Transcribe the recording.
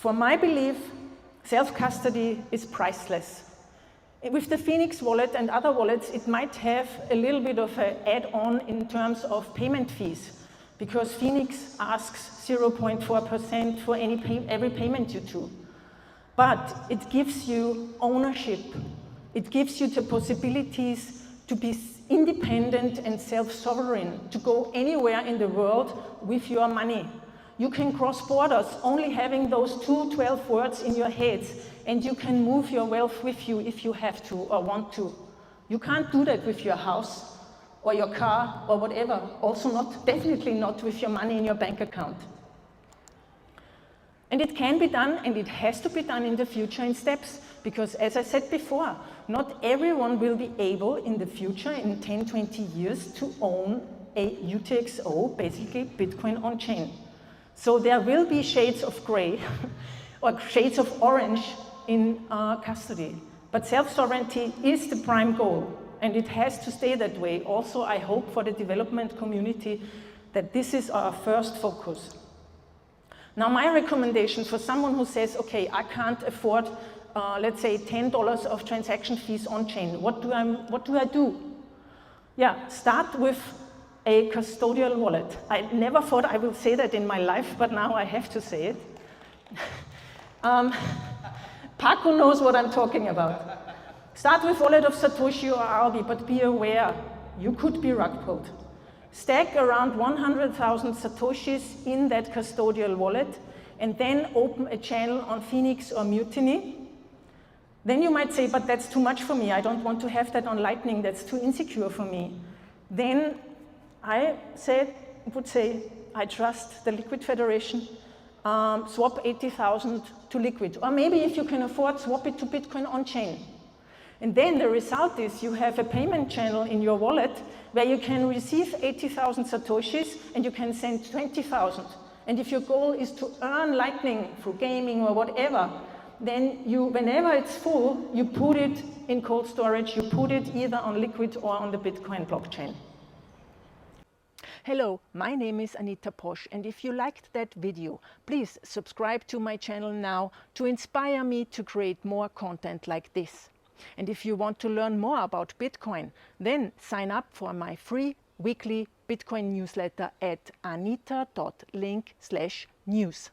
For my belief, self-custody is priceless. With the Phoenix wallet and other wallets, it might have a little bit of an add-on in terms of payment fees, because Phoenix asks 0.4% for every payment you do. But it gives you ownership. It gives you the possibilities to be independent and self-sovereign, to go anywhere in the world with your money. You can cross borders only having those 12 words in your heads, and you can move your wealth with you if you have to or want to. You can't do that with your house or your car or whatever. Also definitely not with your money in your bank account. And it can be done, and it has to be done in the future in steps, because as I said before, not everyone will be able in the future, in 10, 20 years, to own a UTXO, basically Bitcoin on-chain. So there will be shades of gray or shades of orange in custody. But self-sovereignty is the prime goal, and it has to stay that way. Also, I hope for the development community that this is our first focus. Now, my recommendation for someone who says, okay, I can't afford, let's say, $10 of transaction fees on-chain, what do I do? Yeah, start with a custodial wallet. I never thought I would say that in my life, but now I have to say it. Paco knows what I'm talking about. Start with wallet of Satoshi or Albi, but be aware, you could be rug pulled. Stack around 100,000 Satoshis in that custodial wallet, and then open a channel on Phoenix or Mutiny. Then you might say, but that's too much for me. I don't want to have that on Lightning. That's too insecure for me. Then I would say, I trust the Liquid Federation. Swap 80,000 to Liquid. Or maybe if you can afford, swap it to Bitcoin on-chain. And then the result is you have a payment channel in your wallet where you can receive 80,000 Satoshis and you can send 20,000. And if your goal is to earn Lightning through gaming or whatever, then whenever it's full, you put it in cold storage, you put it either on Liquid or on the Bitcoin blockchain. Hello, my name is Anita Posch, and if you liked that video, please subscribe to my channel now to inspire me to create more content like this. And if you want to learn more about Bitcoin, then sign up for my free weekly Bitcoin newsletter at anita.link/news.